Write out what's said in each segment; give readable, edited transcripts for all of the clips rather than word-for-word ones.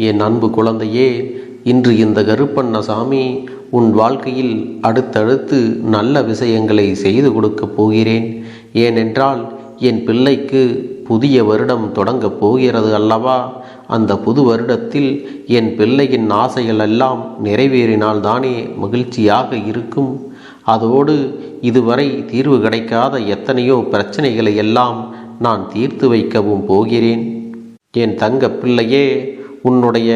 என் அன்பு குழந்தையே, இன்று இந்த கருப்பண்ணசாமி உன் வாழ்க்கையில் அடுத்தடுத்து நல்ல விஷயங்களை செய்து கொடுக்கப் போகிறேன். ஏனென்றால் என் பிள்ளைக்கு புதிய வருடம் தொடங்கப் போகிறது அல்லவா? அந்த புது வருடத்தில் என் பிள்ளையின் ஆசைகள் எல்லாம் நிறைவேறினால்தானே மகிழ்ச்சியாக இருக்கும். அதோடு இதுவரை தீர்வு கிடைக்காத எத்தனையோ பிரச்சனைகளை எல்லாம் நான் தீர்த்து வைக்கவும் போகிறேன். என் தங்க பிள்ளையே, உன்னுடைய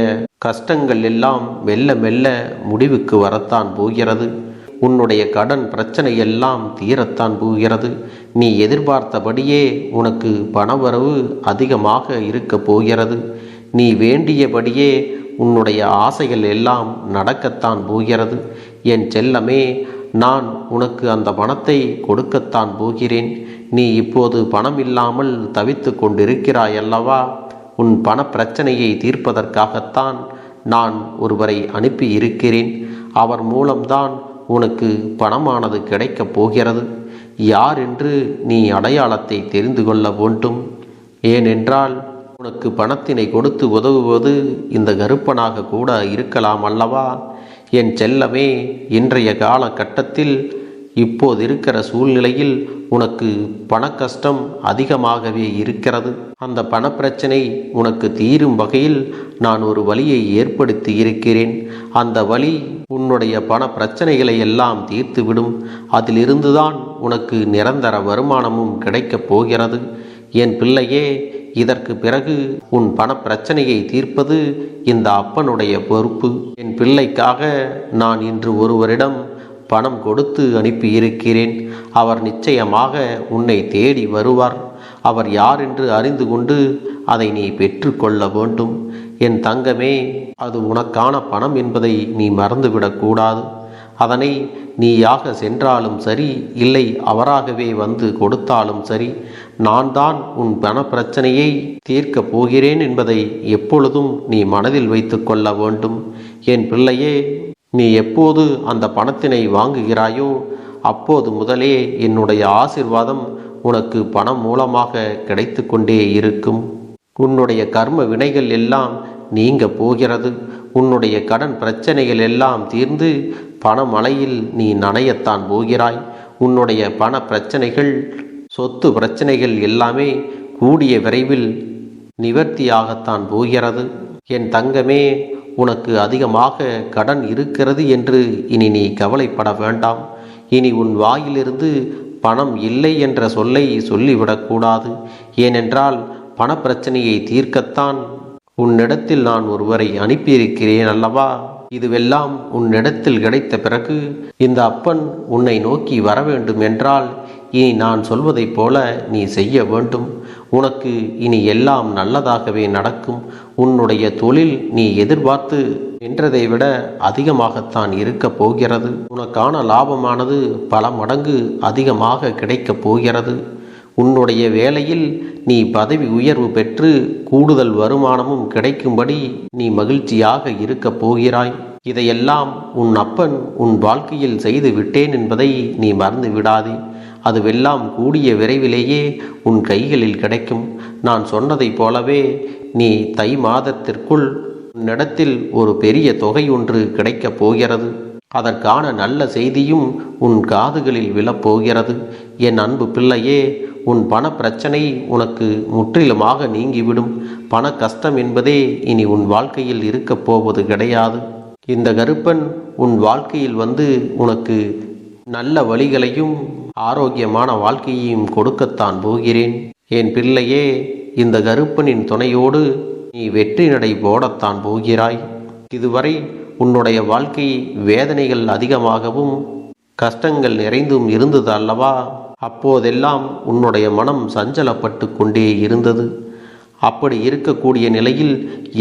கஷ்டங்கள் எல்லாம் மெல்ல மெல்ல முடிவுக்கு வரத்தான் போகிறது. உன்னுடைய கடன் பிரச்சனை எல்லாம் தீரத்தான் போகிறது. நீ எதிர்பார்த்தபடியே உனக்கு பணவரவு அதிகமாக இருக்கப் போகிறது. நீ வேண்டியபடியே உன்னுடைய ஆசைகள் எல்லாம் நடக்கத்தான் போகிறது. என் செல்லமே, நான் உனக்கு அந்த பணத்தை கொடுக்கத்தான் போகிறேன். நீ இப்போது பணம் இல்லாமல் தவித்து கொண்டிருக்கிறாய் அல்லவா? உன் பண பிரச்சனையை தீர்ப்பதற்காகத்தான் நான் ஒருவரை அனுப்பி இருக்கிறேன். அவர் மூலம்தான் உனக்கு பணமானது கிடைக்கப் போகிறது. யார் என்று நீ அடையாளத்தை தெரிந்து கொள்ள வேண்டும். ஏனென்றால் உனக்கு பணத்தினை கொடுத்து உதவுவது இந்த கருப்பனாக கூட இருக்கலாம் அல்லவா? என் செல்லமே, இன்றைய காலகட்டத்தில் இப்போது இருக்கிற சூழ்நிலையில் உனக்கு பண கஷ்டம் அதிகமாகவே இருக்கிறது. அந்த பணப்பிரச்சனை உனக்கு தீரும் வகையில் நான் ஒரு வழியை ஏற்படுத்தி இருக்கிறேன். அந்த வழி உன்னுடைய பண பிரச்சனைகளை எல்லாம் தீர்த்துவிடும். அதிலிருந்துதான் உனக்கு நிரந்தர வருமானமும் கிடைக்கப் போகிறது. என் பிள்ளையே, இதற்கு பிறகு உன் பண பிரச்சனையை தீர்ப்பது இந்த அப்பனுடைய பொறுப்பு. என் பிள்ளைக்காக நான் இன்று ஒருவரிடம் பணம் கொடுத்து அனுப்பியிருக்கிறேன். அவர் நிச்சயமாக உன்னை தேடி வருவார். அவர் யார் என்று அறிந்து கொண்டு அதை நீ பெற்றுக்கொள்ள வேண்டும். என் தங்கமே, அது உனக்கான பணம் என்பதை நீ மறந்துவிடக்கூடாது. அதனை நீயாக சென்றாலும் சரி, இல்லை அவராகவே வந்து கொடுத்தாலும் சரி, நான் தான் உன் பண பிரச்சனையை தீர்க்கப் போகிறேன் என்பதை எப்பொழுதும் நீ மனதில் வைத்து கொள்ள வேண்டும். என் பிள்ளையே, நீ எப்போது அந்த பணத்தினை வாங்குகிறாயோ அப்போது முதலே என்னுடைய ஆசீர்வாதம் உனக்கு பணம் மூலமாக கிடைத்து கொண்டே இருக்கும். உன்னுடைய கர்ம வினைகள் எல்லாம் நீங்க போகிறது. உன்னுடைய கடன் பிரச்சனைகள் எல்லாம் தீர்ந்து பணமழையில் நீ நனையத்தான் போகிறாய். உன்னுடைய பண பிரச்சனைகள், சொத்து பிரச்சனைகள் எல்லாமே கூடிய விரைவில் நிவர்த்தியாகத்தான் போகிறது. என் தங்கமே, உனக்கு அதிகமாக கடன் இருக்கிறது என்று இனி நீ கவலைப்பட வேண்டாம். இனி உன் வாயிலிருந்து பணம் இல்லை என்ற சொல்லை சொல்லிவிடக்கூடாது. ஏனென்றால் பணப்பிரச்சனையை தீர்க்கத்தான் உன்னிடத்தில் நான் ஒருவரை அனுப்பியிருக்கிறேன் அல்லவா? இதுவெல்லாம் உன்னிடத்தில் கிடைத்த பிறகு இந்த அப்பன் உன்னை நோக்கி வர வேண்டும் என்றால் இனி நான் சொல்வதைப் போல நீ செய்ய வேண்டும். உனக்கு இனி எல்லாம் நல்லதாகவே நடக்கும். உன்னுடைய தொழில் நீ எதிர்பார்த்து நின்றதை விட அதிகமாகத்தான் இருக்கப் போகிறது. உனக்கான லாபமானது பல மடங்கு அதிகமாக கிடைக்கப் போகிறது. உன்னுடைய வேலையில் நீ பதவி உயர்வு பெற்று கூடுதல் வருமானமும் கிடைக்கும்படி நீ மகிழ்ச்சியாக இருக்கப் போகிறாய். இதையெல்லாம் உன் அப்பன் உன் வாழ்க்கையில் செய்து விட்டேன் என்பதை நீ மறந்து விடாதே. அதுவெல்லாம் கூடிய விரைவிலேயே உன் கைகளில் கிடைக்கும். நான் சொன்னதைப் போலவே நீ தை மாதத்திற்குள் உன்னிடத்தில் ஒரு பெரிய தொகை ஒன்று கிடைக்கப் போகிறது. அதற்கான நல்ல செய்தியும் உன் காதுகளில் விழப்போகிறது. என் அன்பு பிள்ளையே, உன் பண பிரச்சனை உனக்கு முற்றிலுமாக நீங்கிவிடும். பண கஷ்டம் என்பதே இனி உன் வாழ்க்கையில் இருக்கப் போவது கிடையாது. இந்த கருப்பன் உன் வாழ்க்கையில் வந்து உனக்கு நல்ல வழிகளையும் ஆரோக்கியமான வாழ்க்கையையும் கொடுக்கத்தான் போகிறேன். என் பிள்ளையே, இந்த கருப்பனின் துணையோடு நீ வெற்றி நடை போடத்தான் போகிறாய். இதுவரை உன்னுடைய வாழ்க்கை வேதனைகள் அதிகமாகவும் கஷ்டங்கள் நிறைந்தும் இருந்தது அல்லவா? அப்போதெல்லாம் உன்னுடைய மனம் சஞ்சலப்பட்டு கொண்டே இருந்தது. அப்படி இருக்கக்கூடிய நிலையில்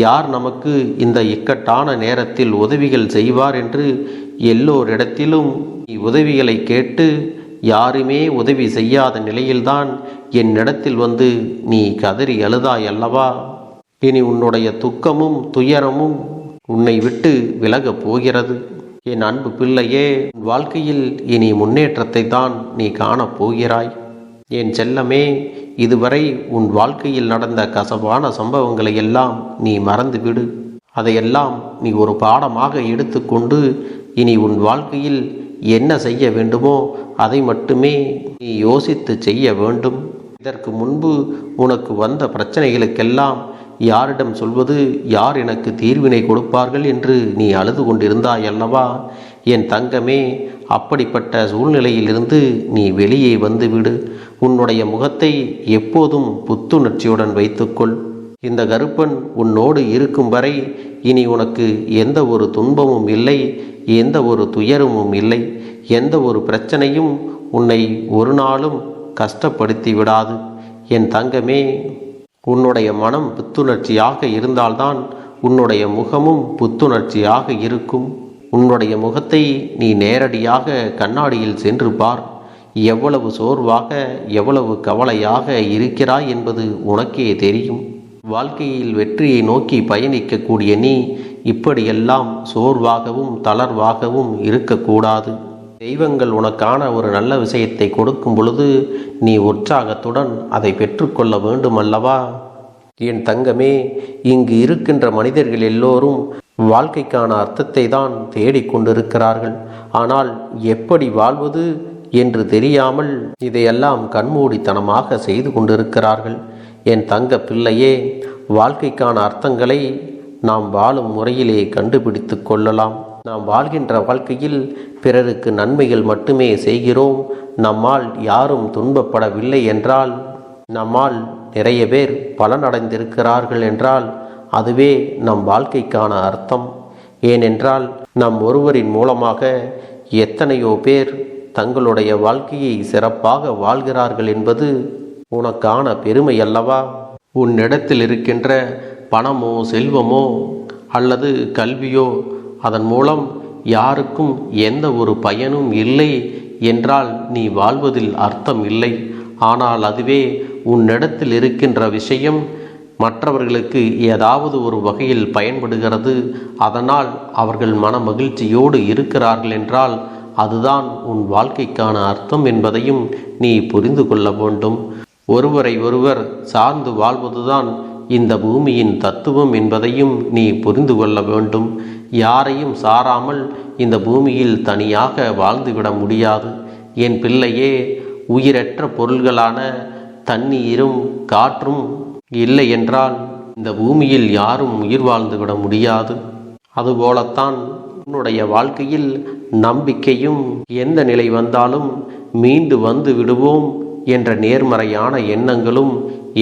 யார் நமக்கு இந்த இக்கட்டான நேரத்தில் உதவிகள் செய்வார் என்று எல்லோரிடத்திலும் நீ உதவிகளை கேட்டு யாருமே உதவி செய்யாத நிலையில்தான் என்னிடத்தில் வந்து நீ கதறி அழுதாய் அல்லவா? இனி உன்னுடைய துக்கமும் துயரமும் உன்னை விட்டு விலகப் போகிறது. என் அன்பு பிள்ளையே, உன் வாழ்க்கையில் இனி முன்னேற்றத்தை தான் நீ காணப் போகிறாய். என் செல்லமே, இதுவரை உன் வாழ்க்கையில் நடந்த கசப்பான சம்பவங்களை எல்லாம் நீ மறந்துவிடு. அதையெல்லாம் நீ ஒரு பாடமாக எடுத்துக்கொண்டு இனி உன் வாழ்க்கையில் என்ன செய்ய வேண்டுமோ அதை மட்டுமே நீ யோசித்து செய்ய வேண்டும். இதற்கு முன்பு உனக்கு வந்த பிரச்சனைகளுக்கெல்லாம் யாரிடம் சொல்வது, யார் எனக்கு தீர்வினை கொடுப்பார்கள் என்று நீ அழுது கொண்டிருந்தாய் அல்லவா? என் தங்கமே, அப்படிப்பட்ட சூழ்நிலையிலிருந்து நீ வெளியே வந்துவிடு. உன்னுடைய முகத்தை எப்போதும் புத்துணர்ச்சியுடன் வைத்துக்கொள். இந்த கருப்பன் உன்னோடு இருக்கும் வரை இனி உனக்கு எந்த ஒரு துன்பமும் இல்லை, எந்த ஒரு துயரமும் இல்லை, எந்த ஒரு பிரச்சனையும் உன்னை ஒரு நாளும் கஷ்டப்படுத்தி விடாது. என் தங்கமே, உன்னுடைய மனம் புத்துணர்ச்சியாக இருந்தால்தான் உன்னுடைய முகமும் புத்துணர்ச்சியாக இருக்கும். உன்னுடைய முகத்தை நீ நேரடியாக கண்ணாடியில் சென்று பார். எவ்வளவு சோர்வாக, எவ்வளவு கவலையாக இருக்கிறாய் என்பது உனக்கே தெரியும். வாழ்க்கையில் வெற்றியை நோக்கி பயணிக்கக்கூடிய நீ இப்படியெல்லாம் சோர்வாகவும் தளர்வாகவும் இருக்கக்கூடாது. தெய்வங்கள் உனக்கான ஒரு நல்ல விஷயத்தை கொடுக்கும் பொழுது நீ உற்சாகத்துடன் அதை பெற்றுக்கொள்ள வேண்டுமல்லவா? என் தங்கமே, இங்கு இருக்கின்ற மனிதர்கள் எல்லோரும் வாழ்க்கைக்கான அர்த்தத்தை தான் தேடிக்கொண்டிருக்கிறார்கள். ஆனால் எப்படி வாழ்வது என்று தெரியாமல் இதையெல்லாம் கண்மூடித்தனமாக செய்து கொண்டிருக்கிறார்கள். என் தங்க பிள்ளையே, வாழ்க்கைக்கான அர்த்தங்களை நாம் வாழும் முறையிலே கண்டுபிடித்து கொள்ளலாம். நாம் வாழ்கின்ற வாழ்க்கையில் பிறருக்கு நன்மைகள் மட்டுமே செய்கிறோம், நம்மால் யாரும் துன்பப்படவில்லை என்றால், நம்மால் நிறைய பேர் பலனடைந்திருக்கிறார்கள் என்றால் அதுவே நம் வாழ்க்கைக்கான அர்த்தம். ஏனென்றால் நம் ஒருவரின் மூலமாக எத்தனையோ பேர் தங்களுடைய வாழ்க்கையை சிறப்பாக வாழ்கிறார்கள் என்பது உனக்கான பெருமை அல்லவா? உன்னிடத்தில் இருக்கின்ற பணமோ செல்வமோ அல்லது கல்வியோ அதன் மூலம் யாருக்கும் எந்த ஒரு பயனும் இல்லை என்றால் நீ வாழ்வதில் அர்த்தம் இல்லை. ஆனால் அதுவே உன்னிடத்தில் இருக்கின்ற விஷயம் மற்றவர்களுக்கு ஏதாவது ஒரு வகையில் பயன்படுகிறது, அதனால் அவர்கள் மன மகிழ்ச்சியோடு இருக்கிறார்கள் என்றால் அதுதான் உன் வாழ்க்கைக்கான அர்த்தம் என்பதையும் நீ புரிந்து கொள்ள வேண்டும். ஒருவரை ஒருவர் சார்ந்து வாழ்வதுதான் இந்த பூமியின் தத்துவம் என்பதையும் நீ புரிந்து கொள்ள வேண்டும். யாரையும் சாராமல் இந்த பூமியில் தனியாக வாழ்ந்துவிட முடியாது. என் பிள்ளையே, உயிரற்ற பொருள்களான தண்ணீரும் காற்றும் இல்லை என்றால் இந்த பூமியில் யாரும் உயிர் வாழ்ந்துவிட முடியாது. அதுபோலத்தான் உன்னுடைய வாழ்க்கையில் நம்பிக்கையும் எந்த நிலை வந்தாலும் மீண்டு வந்து விடுவோம் என்ற நேர்மறையான எண்ணங்களும்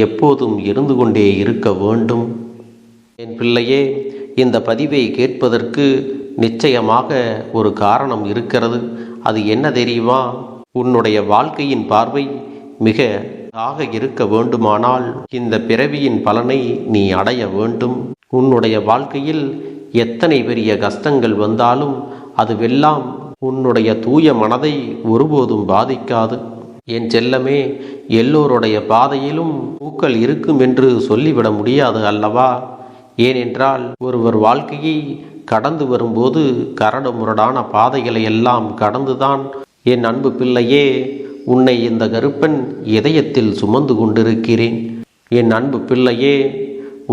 எப்போதும் இருந்து கொண்டே இருக்க வேண்டும். என் பிள்ளையே, இந்த பதிவை கேட்பதற்கு நிச்சயமாக ஒரு காரணம் இருக்கிறது. அது என்ன தெரியுமா? உன்னுடைய வாழ்க்கையின் பார்வை மிக இருக்க வேண்டுமானால் இந்த பிறவியின் பலனை நீ அடைய வேண்டும். உன்னுடைய வாழ்க்கையில் எத்தனை பெரிய கஷ்டங்கள் வந்தாலும் அதுவெல்லாம் உன்னுடைய தூய மனதை ஒருபோதும் பாதிக்காது. என் செல்லமே, எல்லோருடைய பாதையிலும் பூக்கள் இருக்கும் என்று சொல்லிவிட முடியாது அல்லவா? ஏனென்றால் ஒருவர் வாழ்க்கையை கடந்து வரும்போது கரடு முரடான பாதைகளை எல்லாம் கடந்துதான். என் அன்பு பிள்ளையே, உன்னை இந்த கருப்பன் இதயத்தில் சுமந்து கொண்டிருக்கிறேன். என் அன்பு பிள்ளையே,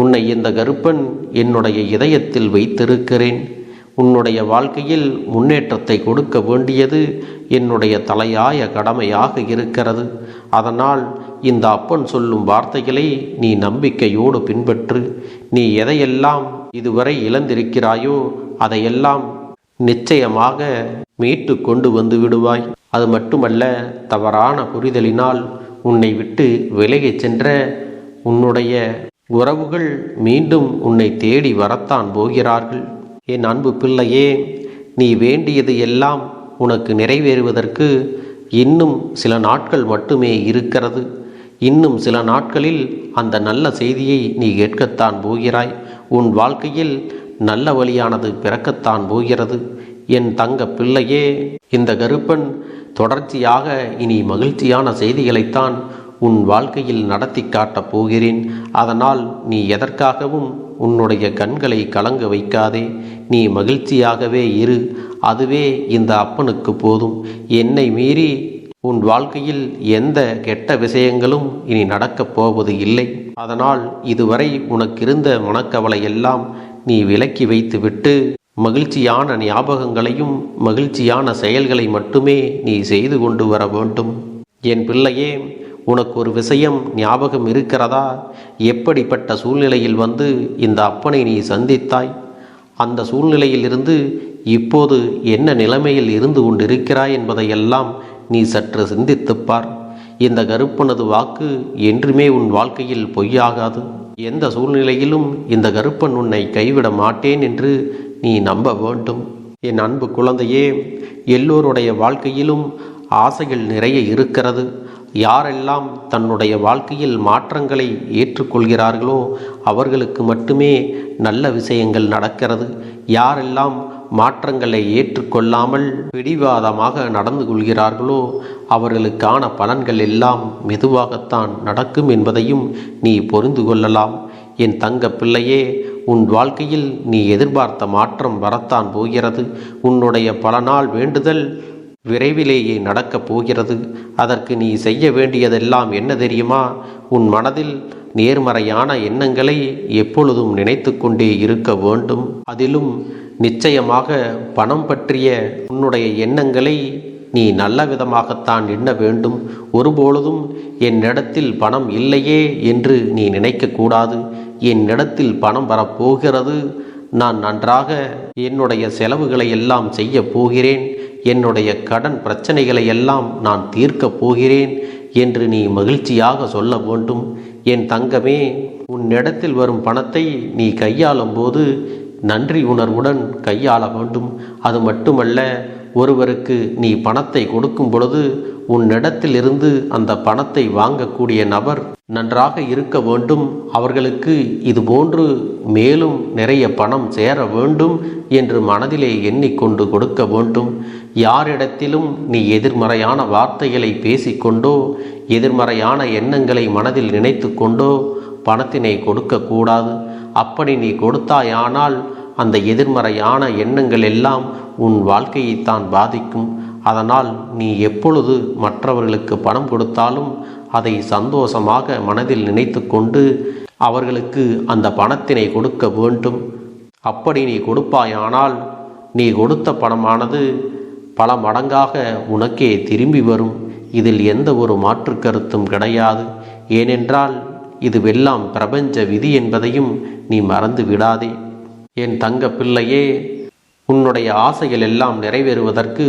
உன்னை இந்த கருப்பன் என்னுடைய இதயத்தில் வைத்திருக்கிறேன். உன்னுடைய வாழ்க்கையில் முன்னேற்றத்தை கொடுக்க வேண்டியது என்னுடைய தலையாய கடமையாக இருக்கிறது. அதனால் இந்த அப்பன் சொல்லும் வார்த்தைகளை நீ நம்பிக்கையோடு பின்பற்று. நீ எதையெல்லாம் இதுவரை இழந்திருக்கிறாயோ அதையெல்லாம் நிச்சயமாக மீட்டு கொண்டு வந்து விடுவாய். அது மட்டுமல்ல, தவறான புரிதலினால் உன்னை விட்டு விலகிச் சென்ற உன்னுடைய உறவுகள் மீண்டும் உன்னை தேடி வரத்தான் போகிறார்கள். என் அன்பு பிள்ளையே, நீ வேண்டியது எல்லாம் உனக்கு நிறைவேறுவதற்கு இன்னும் சில நாட்கள் மட்டுமே இருக்கிறது. இன்னும் சில நாட்களில் அந்த நல்ல செய்தியை நீ கேட்கத்தான் போகிறாய். உன் வாழ்க்கையில் நல்ல வழியானது பிறக்கத்தான் போகிறது. என் தங்க பிள்ளையே, இந்த கருப்பன் தொடர்ச்சியாக இனி மகிழ்ச்சியான செய்திகளைத்தான் உன் வாழ்க்கையில் நடத்தி காட்டப் போகிறேன். அதனால் நீ எதற்காகவும் உன்னுடைய கண்களை கலங்க வைக்காதே. நீ மகிழ்ச்சியாகவே இரு. அதுவே இந்த அப்பனுக்கு போதும். என்னை மீறி உன் வாழ்க்கையில் எந்த கெட்ட விஷயங்களும் இனி நடக்கப் போவது இல்லை. அதனால் இதுவரை உனக்கிருந்த மனக்கவலை எல்லாம் நீ விலக்கி வைத்துவிட்டு மகிழ்ச்சியான ஞாபகங்களையும் மகிழ்ச்சியான செயல்களை மட்டுமே நீ செய்து கொண்டு வர வேண்டும். என் பிள்ளையே, உனக்கு ஒரு விஷயம் ஞாபகம் இருக்கிறதா? எப்படிப்பட்ட சூழ்நிலையில் வந்து இந்த அப்பனை நீ சந்தித்தாய்? அந்த சூழ்நிலையிலிருந்து இப்போது என்ன நிலைமையில் இருந்து கொண்டிருக்கிறாய் என்பதையெல்லாம் நீ சற்று சிந்தித்துப்பார். இந்த கருப்பனது வாக்கு என்றுமே உன் வாழ்க்கையில் பொய்யாகாது. எந்த சூழ்நிலையிலும் இந்த கருப்பன் உன்னை கைவிட மாட்டேன் என்று நீ நம்ப வேண்டும். என் அன்பு குழந்தையே, எல்லோருடைய வாழ்க்கையிலும் ஆசைகள் நிறைய இருக்கிறது. யாரெல்லாம் தன்னுடைய வாழ்க்கையில் மாற்றங்களை ஏற்றுக்கொள்கிறார்களோ அவர்களுக்கு மட்டுமே நல்ல விஷயங்கள் நடக்கிறது. யாரெல்லாம் மாற்றங்களை ஏற்றுக்கொள்ளாமல் பிடிவாதமாக நடந்து கொள்கிறார்களோ அவர்களுக்கான பலன்கள் எல்லாம் மெதுவாகத்தான் நடக்கும் என்பதையும் நீ புரிந்து கொள்ளலாம். என் தங்க பிள்ளையே, உன் வாழ்க்கையில் நீ எதிர்பார்த்த மாற்றம் வரத்தான் போகிறது. உன்னுடைய பல நாள் வேண்டுதல் விரைவிலேயே நடக்கப் போகிறது. அதற்கு நீ செய்ய வேண்டியதெல்லாம் என்ன தெரியுமா? உன் மனதில் நேர்மறையான எண்ணங்களை எப்பொழுதும் நினைத்து கொண்டே இருக்க வேண்டும். அதிலும் நிச்சயமாக பணம் பற்றிய உன்னுடைய எண்ணங்களை நீ நல்ல விதமாகத்தான் எண்ண வேண்டும். ஒருபொழுதும் என்னிடத்தில் பணம் இல்லையே என்று நீ நினைக்கக்கூடாது. என்னிடத்தில் பணம் வரப்போகிறது, நான் நன்றாக என்னுடைய செலவுகளை எல்லாம் செய்ய போகிறேன், என்னுடைய கடன் பிரச்சனைகளை எல்லாம் நான் தீர்க்கப் போகிறேன் என்று நீ மகிழ்ச்சியாக சொல்ல வேண்டும். என் தங்கமே, உன்னிடத்தில் வரும் பணத்தை நீ கையாளும் போது நன்றி உணர்வுடன் கையாள வேண்டும். அது மட்டுமல்ல, ஒருவருக்கு நீ பணத்தை கொடுக்கும் பொழுது உன்னிடத்திலிருந்து அந்த பணத்தை வாங்கக்கூடிய நபர் நன்றாக இருக்க வேண்டும். அவர்களுக்கு இதுபோன்று மேலும் நிறைய பணம் சேர வேண்டும் என்று மனதிலே எண்ணிக்கொண்டு கொடுக்க வேண்டும். யாரிடத்திலும் நீ எதிர்மறையான வார்த்தைகளை பேசிக்கொண்டோ எதிர்மறையான எண்ணங்களை மனதில் நினைத்து கொண்டோ பணத்தினை கொடுக்கக்கூடாது. அப்படி நீ கொடுத்தாயானால் அந்த எதிர்மறையான எண்ணங்கள் எல்லாம் உன் வாழ்க்கையைத்தான் பாதிக்கும். அதனால் நீ எப்பொழுது மற்றவர்களுக்கு பணம் கொடுத்தாலும் அதை சந்தோஷமாக மனதில் நினைத்து கொண்டு அவர்களுக்கு அந்த பணத்தினை கொடுக்க வேண்டும். அப்படி நீ கொடுப்பாயானால் நீ கொடுத்த பணமானது பல மடங்காக உனக்கே திரும்பி வரும். இதில் எந்த ஒரு மாற்று கருத்தும் கிடையாது. ஏனென்றால் இதுவெல்லாம் பிரபஞ்ச விதி என்பதையும் நீ மறந்து விடாதே. என் தங்க பிள்ளையே, உன்னுடைய ஆசைகள் எல்லாம் நிறைவேறுவதற்கு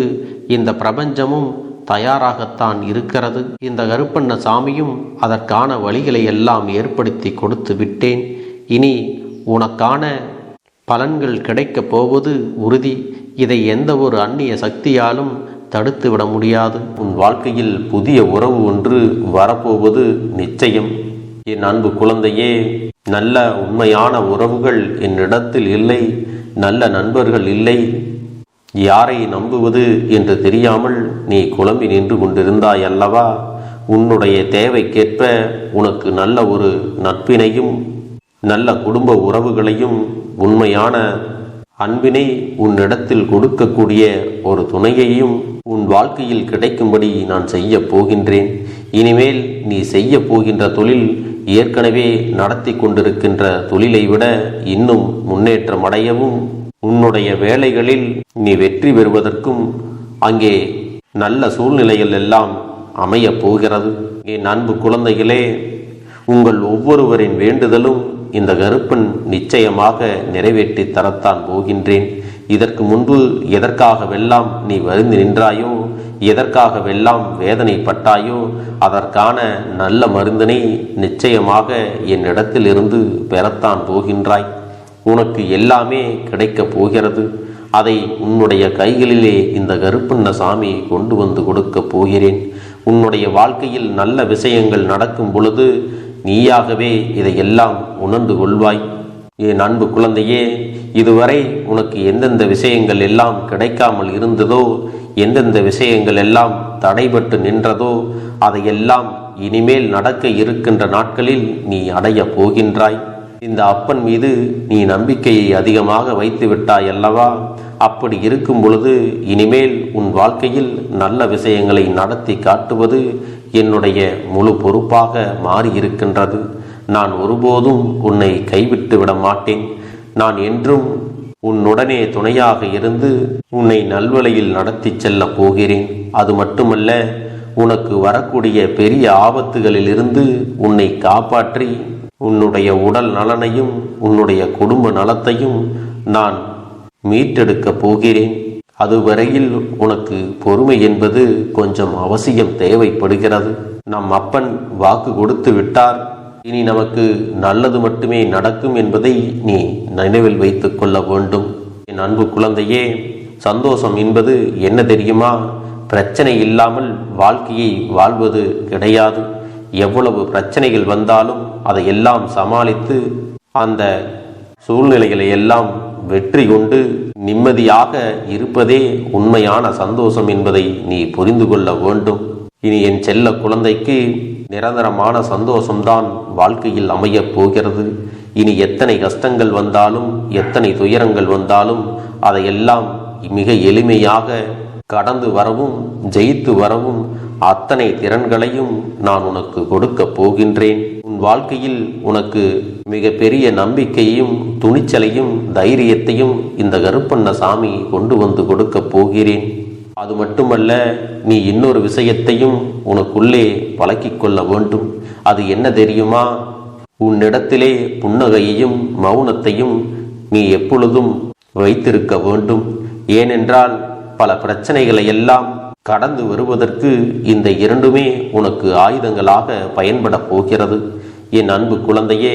இந்த பிரபஞ்சமும் தயாராகத்தான் இருக்கிறது. இந்த கருப்பண்ண சாமியும் அதற்கான வழிகளை எல்லாம் ஏற்படுத்தி கொடுத்து விட்டேன். இனி உனக்கான பலன்கள் கிடைக்கப் போவது உறுதி. இதை எந்த ஒரு அந்நிய சக்தியாலும் தடுத்து விட முடியாது. உன் வாழ்க்கையில் புதிய உறவு ஒன்று வரப்போவது நிச்சயம். என் அன்பு குழந்தையே, நல்ல உண்மையான உறவுகள் என்னிடத்தில் இல்லை, நல்ல நண்பர்கள் இல்லை. யாரை நம்புவது என்று தெரியாமல் நீ குழம்பி நின்று கொண்டிருந்தாய் அல்லவா? உன்னுடைய தேவைக்கேற்ப உனக்கு நல்ல ஒரு நட்பினையும் நல்ல குடும்ப உறவுகளையும் உண்மையான அன்பினை உன்னிடத்தில் கொடுக்கக்கூடிய ஒரு துணையையும் உன் வாழ்க்கையில் கிடைக்கும்படி நான் செய்ய போகின்றேன். இனிமேல் நீ செய்ய போகின்ற தொழில் ஏற்கனவே நடத்தி கொண்டிருக்கின்ற தொழிலை விட இன்னும் முன்னேற்றம் அடையவும், உன்னுடைய வேலைகளில் நீ வெற்றி பெறுவதற்கும் அங்கே நல்ல சூழ்நிலைகள் எல்லாம் அமையப் போகிறது. என் அன்பு குழந்தைகளே, உங்கள் ஒவ்வொருவரின் வேண்டுதலும் இந்த கருப்பன் நிச்சயமாக நிறைவேற்றி தரத்தான் போகின்றேன். இதற்கு முன்பு எதற்காகவெல்லாம் நீ வருந்தி நின்றாயோ, எதற்காகவெல்லாம் வேதனைப்பட்டாயோ, அதற்கான நல்ல மருந்தினை நிச்சயமாக என்னிடத்திலிருந்து பெறத்தான் போகின்றாய். உனக்கு எல்லாமே கிடைக்கப் போகிறது. அதை உன்னுடைய கைகளிலே இந்த கருப்பண்ண சாமி கொண்டு வந்து கொடுக்கப் போகிறேன். உன்னுடைய வாழ்க்கையில் நல்ல விஷயங்கள் நடக்கும் பொழுது நீயாகவே இதையெல்லாம் உணர்ந்து கொள்வாய். என் அன்பு குழந்தையே, இதுவரை உனக்கு எந்தெந்த விஷயங்கள் எல்லாம் கிடைக்காமல் இருந்ததோ, எந்தெந்த விஷயங்கள் எல்லாம் தடைபட்டு நின்றதோ, அதையெல்லாம் இனிமேல் நடக்க இருக்கின்ற நாட்களில் நீ அடைய போகின்றாய். இந்த அப்பன் மீது நீ நம்பிக்கையை அதிகமாக வைத்து விட்டாய் அல்லவா? அப்படி இருக்கும் பொழுது இனிமேல் உன் வாழ்க்கையில் நல்ல விஷயங்களை நடத்தி காட்டுவது என்னுடைய முழு பொறுப்பாக மாறியிருக்கின்றது. நான் ஒருபோதும் உன்னை கைவிட்டு விட மாட்டேன். நான் என்றும் உன்னுடனே துணையாக இருந்து உன்னை நல்வழியில் நடத்தி செல்லப் போகிறேன். அது மட்டுமல்ல, உனக்கு வரக்கூடிய பெரிய ஆபத்துகளிலிருந்து உன்னை காப்பாற்றி உன்னுடைய உடல் நலனையும் உன்னுடைய குடும்ப நலத்தையும் நான் மீட்டெடுக்கப் போகிறேன். அதுவரையில் உனக்கு பொறுமை என்பது கொஞ்சம் அவசியம் தேவைப்படுகிறது. நம் அப்பன் வாக்கு கொடுத்து விட்டார். இனி நமக்கு நல்லது மட்டுமே நடக்கும் என்பதை நீ நினைவில் வைத்துக் கொள்ள வேண்டும். என் அன்பு குழந்தையே, சந்தோஷம் என்பது என்ன தெரியுமா? பிரச்சனை இல்லாமல் வாழ்க்கையை வாழ்வது கிடையாது. எவ்வளவு பிரச்சனைகள் வந்தாலும் அதையெல்லாம் சமாளித்து அந்த சூழ்நிலைகளை எல்லாம் வெற்றி கொண்டு நிம்மதியாக இருப்பதே உண்மையான சந்தோஷம் என்பதை நீ புரிந்து கொள்ள வேண்டும். இனி என் செல்ல குழந்தைக்கு நிரந்தரமான சந்தோஷம்தான் வாழ்க்கையில் அமையப் போகிறது. இனி எத்தனை கஷ்டங்கள் வந்தாலும் எத்தனை துயரங்கள் வந்தாலும் அதையெல்லாம் மிக எளிமையாக கடந்து வரவும் ஜெயித்து வரவும் அத்தனை திறன்களையும் நான் உனக்கு கொடுக்க போகின்றேன். உன் வாழ்க்கையில் உனக்கு மிக பெரிய நம்பிக்கையும் துணிச்சலையும் தைரியத்தையும் இந்த கருப்பண்ணசாமி கொண்டு வந்து கொடுக்க போகிறேன். அது மட்டுமல்ல, நீ இன்னொரு விஷயத்தையும் உனக்குள்ளே பழக்கிக் கொள்ள வேண்டும். அது என்ன தெரியுமா? உன்னிடத்திலே புன்னகையையும் மௌனத்தையும் நீ எப்பொழுதும் வைத்திருக்க வேண்டும். ஏனென்றால் பல பிரச்சனைகளை எல்லாம் கடந்து வருவதற்கு இந்த இரண்டுமே உனக்கு ஆயுதங்களாக பயன்பட போகிறது. என் அன்பு குழந்தையே,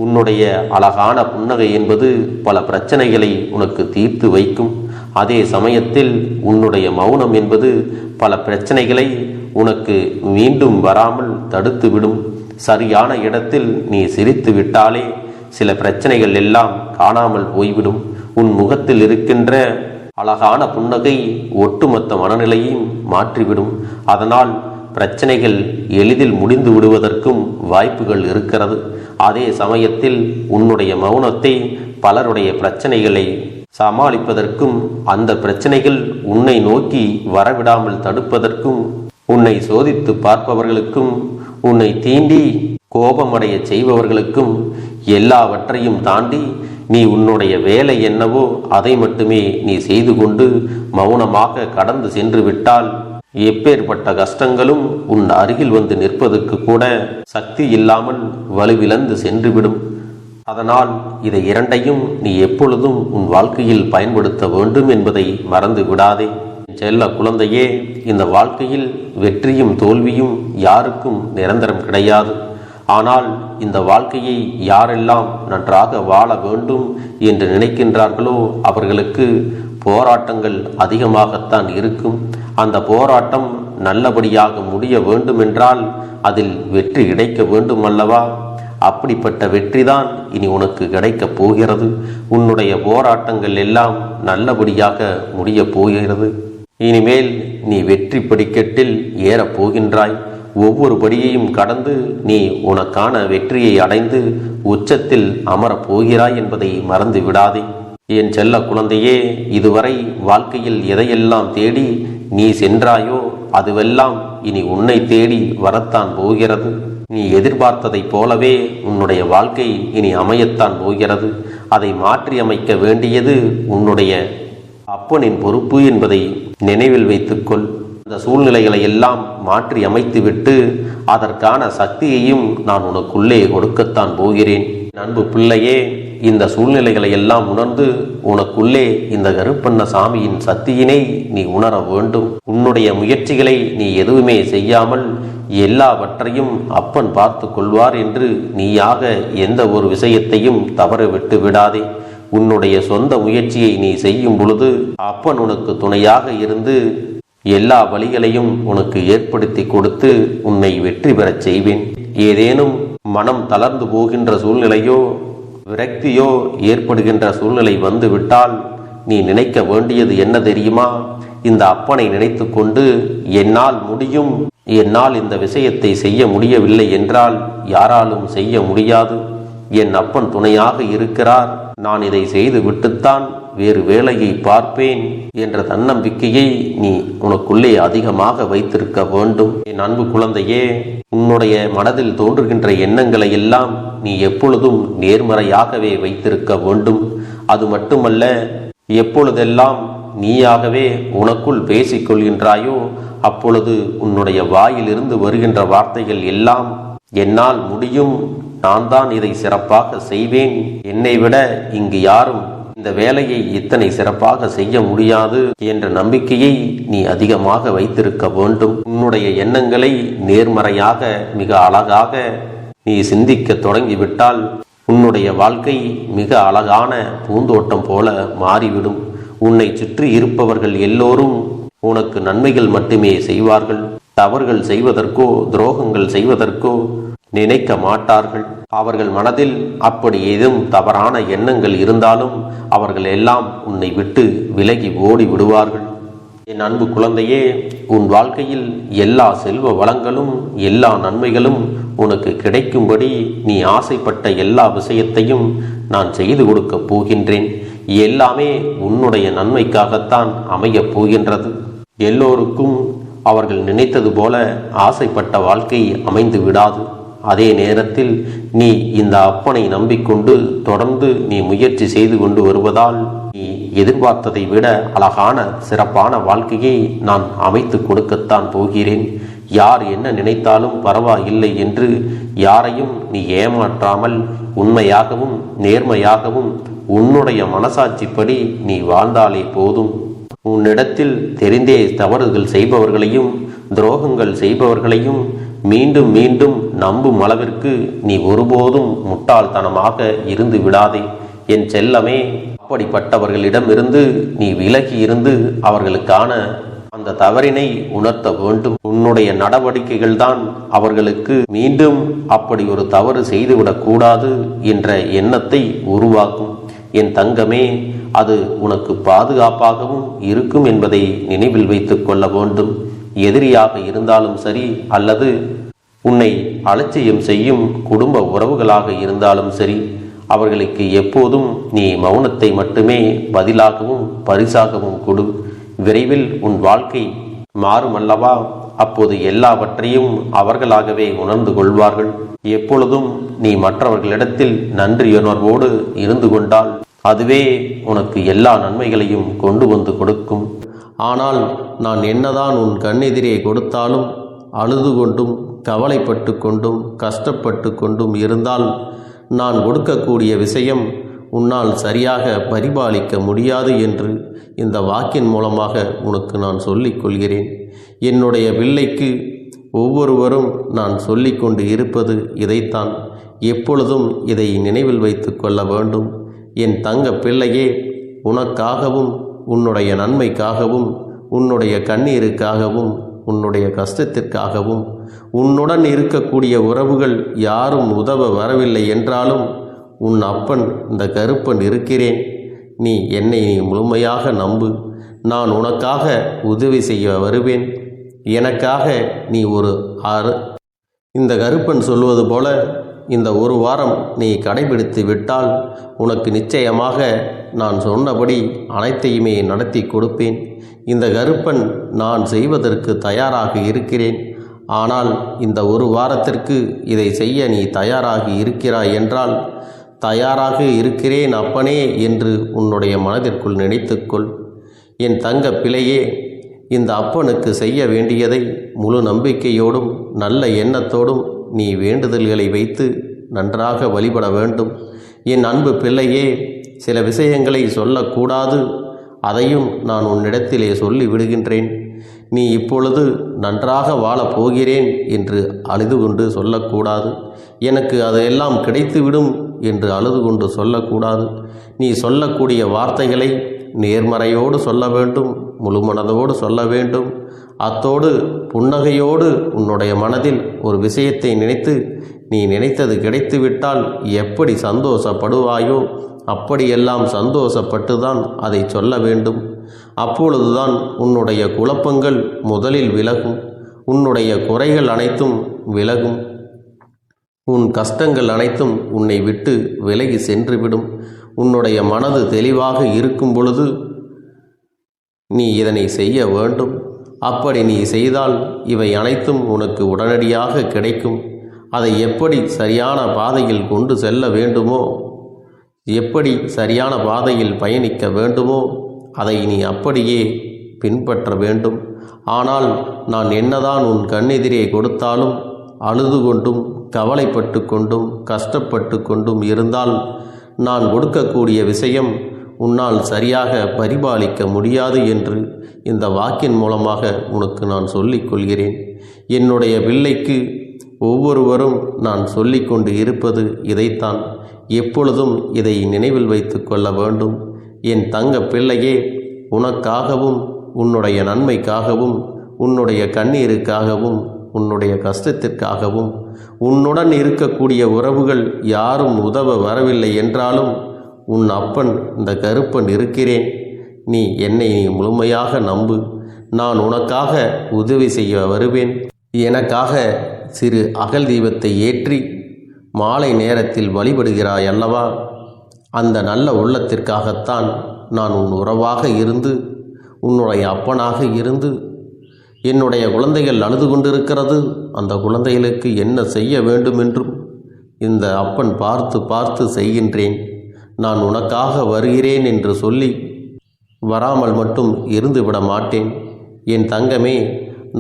உன்னுடைய அழகான புன்னகை என்பது பல பிரச்சனைகளை உனக்கு தீர்த்து வைக்கும். அதே சமயத்தில் உன்னுடைய மௌனம் என்பது பல பிரச்சனைகளை உனக்கு மீண்டும் வராமல் தடுத்துவிடும். சரியான இடத்தில் நீ சிரித்து விட்டாலே சில பிரச்சனைகள் எல்லாம் காணாமல் போய்விடும். உன் முகத்தில் இருக்கின்ற அழகான புன்னகை ஒட்டுமொத்த மனநிலையும் மாற்றிவிடும். அதனால் பிரச்சனைகள் எளிதில் முடிந்து விடுவதற்கும் வாய்ப்புகள் இருக்கிறது. அதே சமயத்தில் உன்னுடைய மௌனத்தை பலருடைய பிரச்சனைகளை சமாளிப்பதற்கும் அந்த பிரச்சனைகள் உன்னை நோக்கி வரவிடாமல் தடுப்பதற்கும் உன்னை சோதித்து பார்ப்பவர்களுக்கும் உன்னை தீண்டி கோபமடைய செய்பவர்களுக்கும் எல்லாவற்றையும் தாண்டி நீ உன்னுடைய வேலை என்னவோ அதை மட்டுமே நீ செய்து கொண்டு மௌனமாக கடந்து சென்று விட்டால் எப்பேற்பட்ட கஷ்டங்களும் உன் அருகில் வந்து நிற்பதற்கு கூட சக்தி இல்லாமல் வலுவிழந்து சென்றுவிடும். அதனால் இதை இரண்டையும் நீ எப்பொழுதும் உன் வாழ்க்கையில் பயன்படுத்த வேண்டும் என்பதை மறந்து விடாதே. செல்ல குழந்தையே, இந்த வாழ்க்கையில் வெற்றியும் தோல்வியும் யாருக்கும் நிரந்தரம் கிடையாது. ஆனால் இந்த வாழ்க்கையை யாரெல்லாம் நன்றாக வாழ வேண்டும் என்று நினைக்கின்றார்களோ அவர்களுக்கு போராட்டங்கள் அதிகமாகத்தான் இருக்கும். அந்த போராட்டம் நல்லபடியாக முடிய வேண்டுமென்றால் அதில் வெற்றி கிடைக்க வேண்டும் அல்லவா? அப்படிப்பட்ட வெற்றிதான் இனி உனக்கு கிடைக்கப் போகிறது. உன்னுடைய போராட்டங்கள் எல்லாம் நல்லபடியாக முடிய போகிறது. இனிமேல் நீ வெற்றி படிக்கட்டில் ஏறப் போகின்றாய். ஒவ்வொரு படியையும் கடந்து நீ உனக்கான வெற்றியை அடைந்து உச்சத்தில் அமரப் போகிறாய் என்பதை மறந்து விடாதே. என் செல்ல குழந்தையே, இதுவரை வாழ்க்கையில் எதையெல்லாம் தேடி நீ சென்றாயோ அதுவெல்லாம் இனி உன்னை தேடி வரத்தான் போகிறது. நீ எதிர்பார்த்ததைப் போலவே உன்னுடைய வாழ்க்கை இனி அமையத்தான் போகிறது. அதை மாற்றி அமைக்க வேண்டியது உன்னுடைய அப்பனின் பொறுப்பு என்பதை நினைவில் வைத்துக்கொள். அந்த சூழ்நிலைகளை எல்லாம் மாற்றி அமைத்துவிட்டு அதற்கான சக்தியையும் நான் உனக்குள்ளே கொடுக்கத்தான் போகிறேன். அன்பு பிள்ளையே, இந்த சூழ்நிலைகளை எல்லாம் உணர்ந்து உனக்குள்ளே இந்த கருப்பண்ணசாமியின் சக்தியினை நீ உணர வேண்டும். உன்னுடைய முயற்சிகளை நீ எதுவுமே செய்யாமல் எல்லாவற்றையும் அப்பன் பார்த்து கொள்வார் என்று நீயாக எந்த ஒரு விஷயத்தையும் தவற விட்டு விடாதே. உன்னுடைய சொந்த முயற்சியை நீ செய்யும் பொழுது அப்பன் உனக்கு துணையாக இருந்து எல்லா வழிகளையும் உனக்கு ஏற்படுத்தி கொடுத்து உன்னை வெற்றி பெறச் செய்வேன். ஏதேனும் மனம் தளர்ந்து போகின்ற சூழ்நிலையோ விரக்தியோ ஏற்படுகின்ற சூழ்நிலை வந்துவிட்டால் நீ நினைக்க வேண்டியது என்ன தெரியுமா? இந்த அப்பனை நினைத்து கொண்டு என்னால் முடியும், என்னால் இந்த விஷயத்தை செய்ய முடியவில்லை என்றால் யாராலும் செய்ய முடியாது, என் அப்பன் துணையாக இருக்கிறார், நான் இதை செய்து விட்டுத்தான் வேறு வேலையை பார்ப்பேன் என்ற தன்னம்பிக்கையை நீ உனக்குள்ளே அதிகமாக வைத்திருக்க வேண்டும். என் அன்பு குழந்தையே, உன்னுடைய மனதில் தோன்றுகின்ற எண்ணங்களை எல்லாம் நீ எப்பொழுதும் நேர்மறையாகவே வைத்திருக்க வேண்டும். அது மட்டுமல்ல, எப்பொழுதெல்லாம் நீயாகவே உனக்குள் பேசிக்கொள்கின்றாயோ அப்பொழுது உன்னுடைய வாயிலிருந்து வருகின்ற வார்த்தைகள் எல்லாம் என்னால் முடியும், நான் தான் இதை சிறப்பாக செய்வேன், என்னை விட இங்கு யாரும் இந்த வேலையை இத்தனை சிறப்பாக செய்ய முடியாது என்ற நம்பிக்கையை நீ அதிகமாக வைத்திருக்க வேண்டும். உன்னுடைய எண்ணங்களை நேர்மறையாக மிக அழகாக நீ சிந்திக்க தொடங்கிவிட்டால் உன்னுடைய வாழ்க்கை மிக அழகான பூந்தோட்டம் போல மாறிவிடும். உன்னை சுற்றி இருப்பவர்கள் எல்லோரும் உனக்கு நன்மைகள் மட்டுமே செய்வார்கள். தவறுகள் செய்வதற்கோ துரோகங்கள் செய்வதற்கோ நினைக்க மாட்டார்கள். அவர்கள் மனதில் அப்படி ஏதும் தவறான எண்ணங்கள் இருந்தாலும் அவர்கள் எல்லாம் உன்னை விட்டு விலகி ஓடி விடுவார்கள். என் அன்பு குழந்தையே, உன் வாழ்க்கையில் எல்லா செல்வ வளங்களும் எல்லா நன்மைகளும் உனக்கு கிடைக்கும்படி நீ ஆசைப்பட்ட எல்லா விஷயத்தையும் நான் செய்து கொடுக்கப் போகின்றேன். எல்லாமே உன்னுடைய நன்மைக்காகத்தான் அமையப் போகின்றது. எல்லோருக்கும் அவர்கள் நினைத்தது போல ஆசைப்பட்ட வாழ்க்கை அமைந்து விடாது. அதே நேரத்தில் நீ இந்த அப்பனை நம்பிக்கொண்டு தொடர்ந்து நீ முயற்சி செய்து கொண்டு வருவதால் நீ எதிர்பார்த்ததை விட அழகான சிறப்பான வாழ்க்கையை நான் அமைத்து கொடுக்கத்தான் போகிறேன். யார் என்ன நினைத்தாலும் பரவாயில்லை என்று யாரையும் நீ ஏமாற்றாமல் உண்மையாகவும் நேர்மையாகவும் உன்னுடைய மனசாட்சிப்படி நீ வாழ்ந்தாலே போதும். உன்னிடத்தில் தெரிந்தே தவறுகள் செய்பவர்களையும் துரோகங்கள் செய்பவர்களையும் மீண்டும் மீண்டும் நம்பும் அளவிற்கு நீ ஒருபோதும் முட்டாள்தனமாக இருந்து விடாதே என் செல்லமே. அப்படிப்பட்டவர்களிடமிருந்து நீ விலகி இருந்து அவர்களுக்கான அந்த தவறினை உணர்த்த வேண்டும். உன்னுடைய நடவடிக்கைகள் தான் அவர்களுக்கு மீண்டும் அப்படி ஒரு தவறு செய்துவிடக் கூடாது என்ற எண்ணத்தை உருவாக்கும். என் தங்கமே, அது உனக்கு பாதுகாப்பாகவும் இருக்கும் என்பதை நினைவில் வைத்துக் கொள்ள வேண்டும். எதிரியாக இருந்தாலும் சரி அல்லது உன்னை அலட்சியம் செய்யும் குடும்ப உறவுகளாக இருந்தாலும் சரி, அவர்களுக்கு எப்போதும் நீ மௌனத்தை மட்டுமே பதிலாகவும் பரிசாகவும் கொடு. விரைவில் உன் வாழ்க்கை மாறுமல்லவா? அப்போது எல்லாவற்றையும் அவர்களாகவே உணர்ந்து கொள்வார்கள். எப்பொழுதும் நீ மற்றவர்களிடத்தில் நன்றியுணர்வோடு இருந்து கொண்டால் அதுவே உனக்கு எல்லா நன்மைகளையும் கொண்டு வந்து கொடுக்கும். ஆனால் நான் என்னதான் உன் கண்ணெதிரே கொடுத்தாலும் அழுது கொண்டும் கவலைப்பட்டு கொண்டும் கஷ்டப்பட்டு கொண்டும் இருந்தால் நான் கொடுக்கக்கூடிய விஷயம் உன்னால் சரியாக பரிபாலிக்க முடியாது என்று இந்த வாக்கின் மூலமாக உனக்கு நான் சொல்லிக் கொள்கிறேன். என்னுடைய பிள்ளைக்கு ஒவ்வொருவரும் நான் சொல்லிக்கொண்டு இருப்பது இதைத்தான். எப்பொழுதும் இதை நினைவில் வைத்து கொள்ள வேண்டும். என் தங்க பிள்ளையே, உனக்காகவும் உன்னுடைய நன்மைக்காகவும் உன்னுடைய கண்ணீருக்காகவும் உன்னுடைய கஷ்டத்திற்காகவும் உன்னுடன் இருக்கக்கூடிய உறவுகள் யாரும் உதவ வரவில்லை என்றாலும் உன் அப்பன் இந்த கருப்பன் இருக்கிறேன். நீ என்னை முழுமையாக நம்பு. நான் உனக்காக உதவி செய்ய வருவேன். எனக்காக நீ இந்த கருப்பன் சொல்வது போல இந்த ஒரு வாரம் நீ கடைபிடித்து விட்டால் உனக்கு நிச்சயமாக நான் சொன்னபடி அனைத்தையுமே நடத்தி கொடுப்பேன். இந்த கருப்பன் நான் செய்வதற்கு தயாராக இருக்கிறேன். ஆனால் இந்த ஒரு வாரத்திற்கு இதை செய்ய நீ தயாராகி இருக்கிறாய் என்றால், தயாராக இருக்கிறேன் அப்பனே என்று உன்னுடைய மனதிற்குள் நினைத்துக்கொள். என் தங்க பிள்ளையே, இந்த அப்பனுக்கு செய்ய வேண்டியதை முழு நம்பிக்கையோடும் நல்ல எண்ணத்தோடும் நீ வேண்டுதல்களை வைத்து நன்றாக வழிபட வேண்டும். என் அன்பு பிள்ளையே, சில விஷயங்களை சொல்லக்கூடாது, அதையும் நான் உன்னிடத்திலே சொல்லி விடுகின்றேன். நீ இப்பொழுது நன்றாக வாழப் போகிறேன் என்று அழுது கொண்டு சொல்லக்கூடாது. எனக்கு அதையெல்லாம் கிடைத்துவிடும் என்று அழுது கொண்டு சொல்லக்கூடாது. நீ சொல்லக்கூடிய வார்த்தைகளை நேர்மறையோடு சொல்ல வேண்டும், முழு மனதோடு சொல்ல வேண்டும். அத்தோடு புன்னகையோடு உன்னுடைய மனதில் ஒரு விஷயத்தை நினைத்து நீ நினைத்தது கிடைத்துவிட்டால் எப்படி சந்தோஷப்படுவாயோ அப்படியெல்லாம் சந்தோஷப்பட்டுதான் அதை சொல்ல வேண்டும். அப்பொழுதுதான் உன்னுடைய குழப்பங்கள் முதலில் விலகும், உன்னுடைய குறைகள் அனைத்தும் விலகும். உன் கஷ்டங்கள் அனைத்தும் உன்னை விட்டு விலகி சென்றுவிடும். உன்னுடைய மனது தெளிவாக இருக்கும் பொழுது நீ இதனை செய்ய வேண்டும். அப்படி நீ செய்தால் இவை அனைத்தும் உனக்கு உடனடியாக கிடைக்கும். அதை எப்படி சரியான பாதையில் கொண்டு செல்ல வேண்டுமோ, எப்படி சரியான பாதையில் பயணிக்க வேண்டுமோ அதை நீ அப்படியே பின்பற்ற வேண்டும். ஆனால் நான் என்னதான் உன் கண்ணெதிரே கொடுத்தாலும் அழுது கொண்டும் கவலைப்பட்டு கொண்டும் கஷ்டப்பட்டு கொண்டும் இருந்தால் நான் கொடுக்கக்கூடிய விஷயம் உன்னால் சரியாக பரிபாலிக்க முடியாது என்று இந்த வாக்கின் மூலமாக உனக்கு நான் சொல்லிக் கொள்கிறேன். என்னுடைய பிள்ளைக்கு ஒவ்வொருவரும் நான் சொல்லிக்கொண்டு இருப்பது இதைத்தான். எப்பொழுதும் இதை நினைவில் வைத்து கொள்ள வேண்டும். என் தங்க பிள்ளையே, உனக்காகவும் உன்னுடைய நன்மைக்காகவும் உன்னுடைய கண்ணீருக்காகவும் உன்னுடைய கஷ்டத்திற்காகவும் உன்னுடன் இருக்கக்கூடிய உறவுகள் யாரும் உதவ வரவில்லை என்றாலும் உன் அப்பன் இந்த கருப்பன் இருக்கிறேன். நீ என்னை முழுமையாக நம்பு. நான் உனக்காக உதவி செய்ய வருவேன். எனக்காக சிறு அகல் தீபத்தை ஏற்றி மாலை நேரத்தில் வழிபடுகிறாய் அல்லவா? அந்த நல்ல உள்ளத்திற்காகத்தான் நான் உன் உறவாக இருந்து உன்னுடைய அப்பனாக இருந்து என்னுடைய குழந்தைகள் அழுது கொண்டிருக்கிறது, அந்த குழந்தைகளுக்கு என்ன செய்ய வேண்டும் என்றும் இந்த அப்பன் பார்த்து பார்த்து செய்கின்றேன். நான் உனக்காக வருகிறேன் என்று சொல்லி வராமல் மட்டும் இருந்து விட மாட்டேன். என் தங்கமே,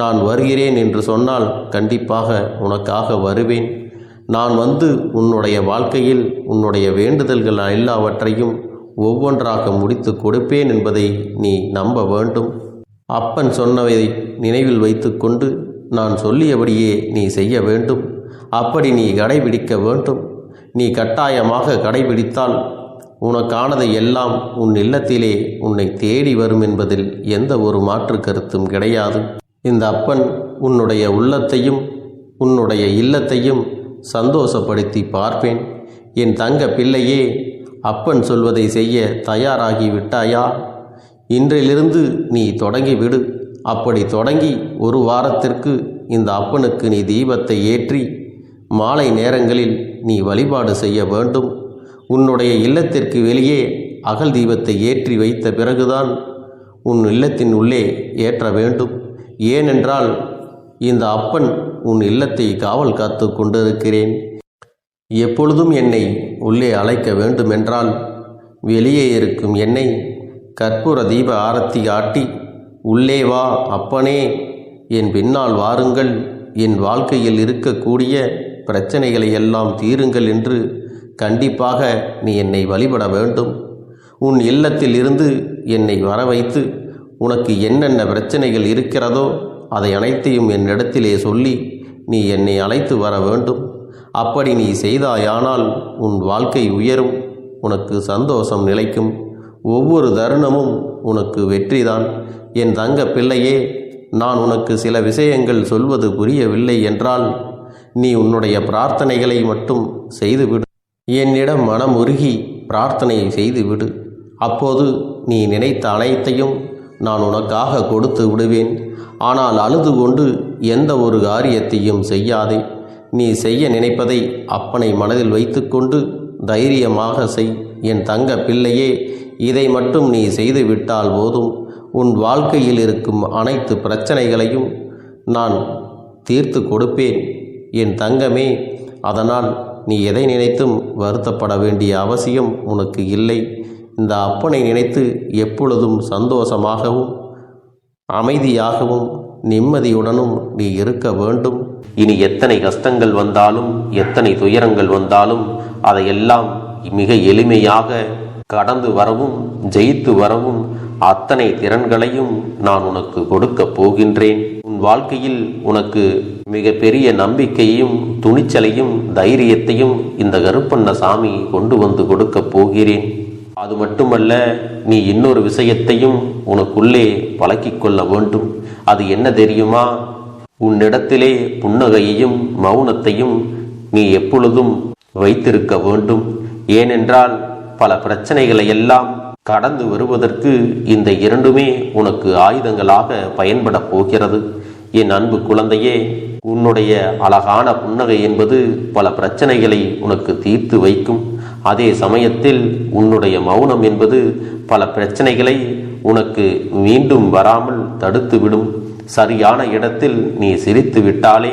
நான் வருகிறேன் என்று சொன்னால் கண்டிப்பாக உனக்காக வருவேன். நான் வந்து உன்னுடைய வாழ்க்கையில் உன்னுடைய வேண்டுதல்கள் எல்லாவற்றையும் ஒவ்வொன்றாக முடித்து கொடுப்பேன் என்பதை நீ நம்ப வேண்டும். அப்பன் சொன்னவை நினைவில் வைத்துக்கொண்டு நான் சொல்லியபடியே நீ செய்ய வேண்டும். அப்படி நீ கடைபிடிக்க வேண்டும். நீ கட்டாயமாக கடைபிடித்தால் உனக்கானதை எல்லாம் உன் இல்லத்திலே உன்னை தேடி வரும் என்பதில் எந்த ஒரு மாற்று கருத்தும் கிடையாது. இந்த அப்பன் உன்னுடைய உள்ளத்தையும் உன்னுடைய இல்லத்தையும் சந்தோஷப்படுத்தி பார்ப்பேன். என் தங்க பிள்ளையே, அப்பன் சொல்வதை செய்ய தயாராகி விட்டாயா? இன்றிலிருந்து நீ தொடங்கிவிடு. அப்படி தொடங்கி ஒரு வாரத்திற்கு இந்த அப்பனுக்கு நீ தீபத்தை ஏற்றி மாலை நேரங்களில் நீ வழிபாடு செய்ய வேண்டும். உன்னுடைய இல்லத்திற்கு வெளியே அகல் தீபத்தை ஏற்றி வைத்த பிறகுதான் உன் இல்லத்தின் உள்ளே ஏற்ற வேண்டும். ஏனென்றால் இந்த அப்பன் உன் இல்லத்தை காவல் காத்து கொண்டிருக்கிறேன். எப்பொழுதும் என்னை உள்ளே அழைக்க வேண்டுமென்றால் வெளியே இருக்கும் என்னை கற்பூர தீப ஆரத்தி ஆட்டி உள்ளே வா அப்பனே, என் பின்னால் வாருங்கள், என் வாழ்க்கையில் இருக்கக்கூடிய பிரச்சனைகளை எல்லாம் தீருங்கள் என்று கண்டிப்பாக நீ என்னை வழிபட வேண்டும். உன் இல்லத்தில் இருந்து என்னை வர வைத்து உனக்கு என்னென்ன பிரச்சனைகள் இருக்கிறதோ அதை அனைத்தையும் என்னிடத்திலே சொல்லி நீ என்னை அழைத்து வர வேண்டும். அப்படி நீ செய்தாயானால் உன் வாழ்க்கை உயரும், உனக்கு சந்தோஷம் நிலைக்கும். ஒவ்வொரு தருணமும் உனக்கு வெற்றிதான். என் தங்க பிள்ளையே, நான் உனக்கு சில விஷயங்கள் சொல்வது புரியவில்லை என்றால் நீ உன்னுடைய பிரார்த்தனைகளை மட்டும் செய்துவிடு. என்னிடம் மனம் உருகி பிரார்த்தனை செய்துவிடு. அப்போது நீ நினைத்த அனைத்தையும் நான் உனக்காக கொடுத்து விடுவேன். ஆனால் அழுது கொண்டு எந்த ஒரு காரியத்தையும் செய்யாதே. நீ செய்ய நினைப்பதை அப்பனை மனதில் வைத்துக்கொண்டு தைரியமாக செய். என் தங்க பிள்ளையே, இதை மட்டும் நீ செய்துவிட்டால் போதும். உன் வாழ்க்கையில் இருக்கும் அனைத்து பிரச்சனைகளையும் நான் தீர்த்து கொடுப்பேன் என் தங்கமே. அதனால் நீ எதை நினைத்தும் வருத்தப்பட வேண்டிய அவசியம் உனக்கு இல்லை. இந்த அப்பனை நினைத்து எப்பொழுதும் சந்தோஷமாகவும் அமைதியாகவும் நிம்மதியுடனும் நீ இருக்க வேண்டும். இனி எத்தனை கஷ்டங்கள் வந்தாலும் எத்தனை துயரங்கள் வந்தாலும் அதையெல்லாம் மிக எளிமையாக கடந்து வரவும் ஜெயித்து வரவும் அத்தனை திறன்களையும் நான் உனக்கு கொடுக்க போகின்றேன். உன் வாழ்க்கையில் உனக்கு மிக பெரிய நம்பிக்கையையும் துணிச்சலையும் தைரியத்தையும் இந்த கருப்பண்ணசாமி கொண்டு வந்து கொடுக்க போகிறேன். அது மட்டுமல்ல, நீ இன்னொரு விஷயத்தையும் உனக்குள்ளே பழக்கிக் கொள்ள வேண்டும். அது என்ன தெரியுமா? உன்னிடத்திலே புன்னகையையும் மௌனத்தையும் நீ எப்பொழுதும் வைத்திருக்க வேண்டும். ஏனென்றால் பல பிரச்சனைகளை எல்லாம் கடந்து வருவதற்கு இந்த இரண்டுமே உனக்கு ஆயுதங்களாக பயன்பட போகிறது. என் அன்பு குழந்தையே, உன்னுடைய அழகான புன்னகை என்பது பல பிரச்சனைகளை உனக்கு தீர்த்து வைக்கும். அதே சமயத்தில் உன்னுடைய மௌனம் என்பது பல பிரச்சனைகளை உனக்கு மீண்டும் வராமல் தடுத்துவிடும். சரியான இடத்தில் நீ சிரித்து விட்டாலே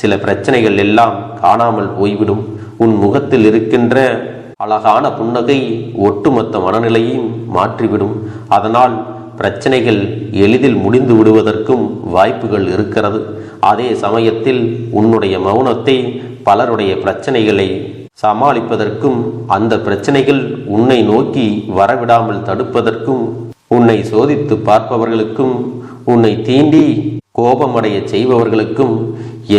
சில பிரச்சனைகள் எல்லாம் காணாமல் போய்விடும். உன் முகத்தில் இருக்கின்ற அழகான புன்னகை ஒட்டுமொத்த மனநிலையும் மாற்றிவிடும். அதனால் பிரச்சனைகள் எளிதில் முடிந்து விடுவதற்கும் வாய்ப்புகள் இருக்கிறது. அதே சமயத்தில் உன்னுடைய மௌனத்தை பலருடைய பிரச்சனைகளை சமாளிப்பதற்கும், அந்த பிரச்சனைகள் உன்னை நோக்கி வரவிடாமல் தடுப்பதற்கும், உன்னை சோதித்து பார்ப்பவர்களுக்கும், உன்னை தீண்டி கோபமடைய செய்பவர்களுக்கும்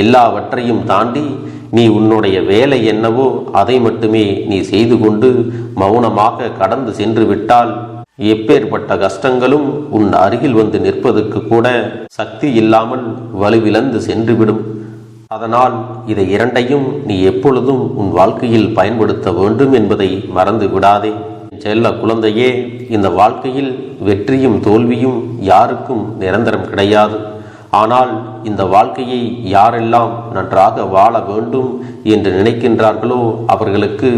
எல்லாவற்றையும் தாண்டி நீ உன்னுடைய வேலை என்னவோ அதை மட்டுமே நீ செய்து கொண்டு மௌனமாக கடந்து சென்று விட்டால் எப்பேற்பட்ட கஷ்டங்களும் உன் அருகில் வந்து நிற்பதற்கு கூட சக்தி இல்லாமல் வலுவிழந்து சென்றுவிடும். அதனால் இதை இரண்டையும் நீ எப்பொழுதும் உன் வாழ்க்கையில் பயன்படுத்த வேண்டும் என்பதை மறந்து விடாதே. செல்ல குழந்தையே, இந்த வாழ்க்கையில் வெற்றியும் தோல்வியும் யாருக்கும் நிரந்தரம் கிடையாது. ஆனால் இந்த வாழ்க்கையை யாரெல்லாம் நன்றாக வாழ வேண்டும் என்று நினைக்கின்றார்களோ அவர்களுக்கு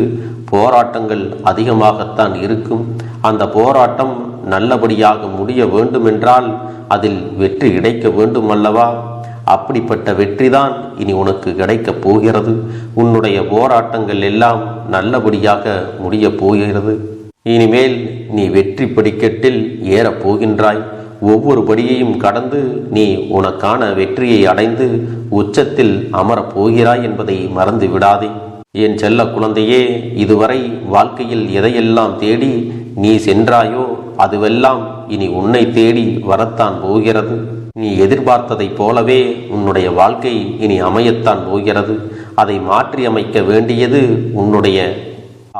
போராட்டங்கள் அதிகமாகத்தான் இருக்கும். அந்த போராட்டம் நல்லபடியாக முடிய வேண்டுமென்றால் அதில் வெற்றி கிடைக்க வேண்டும் அல்லவா? அப்படிப்பட்ட வெற்றிதான் இனி உனக்கு கிடைக்கப் போகிறது. உன்னுடைய போராட்டங்கள் எல்லாம் நல்லபடியாக முடியப் போகிறது. இனிமேல் நீ வெற்றி படிக்கட்டில் ஏறப் போகின்றாய். ஒவ்வொரு படியையும் கடந்து நீ உனக்கான வெற்றியை அடைந்து உச்சத்தில் அமரப் போகிறாய் என்பதை மறந்து விடாதே. என் செல்ல குழந்தையே, இதுவரை வாழ்க்கையில் எதையெல்லாம் தேடி நீ சென்றாயோ அதுவெல்லாம் இனி உன்னை தேடி வரத்தான் போகிறது. நீ எதிர்பார்த்ததைப் போலவே உன்னுடைய வாழ்க்கை இனி அமையத்தான் போகிறது. அதை மாற்றி அமைக்க வேண்டியது உன்னுடைய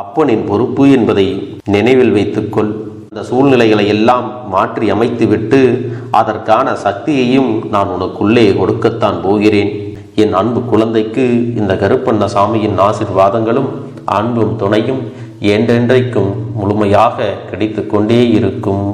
அப்பனின் பொறுப்பு என்பதை நினைவில் வைத்துக்கொள். இந்த சூழ்நிலைகளை எல்லாம் மாற்றி அமைத்துவிட்டு அதற்கான சக்தியையும் நான் உனக்குள்ளே கொடுக்கத்தான் போகிறேன். என் அன்பு குழந்தைக்கு இந்த கருப்பண்ணசாமியின் ஆசீர்வாதங்களும் அன்பும் துணையும் என்றென்றைக்கும் முழுமையாக கிடைத்து கொண்டே இருக்கும்.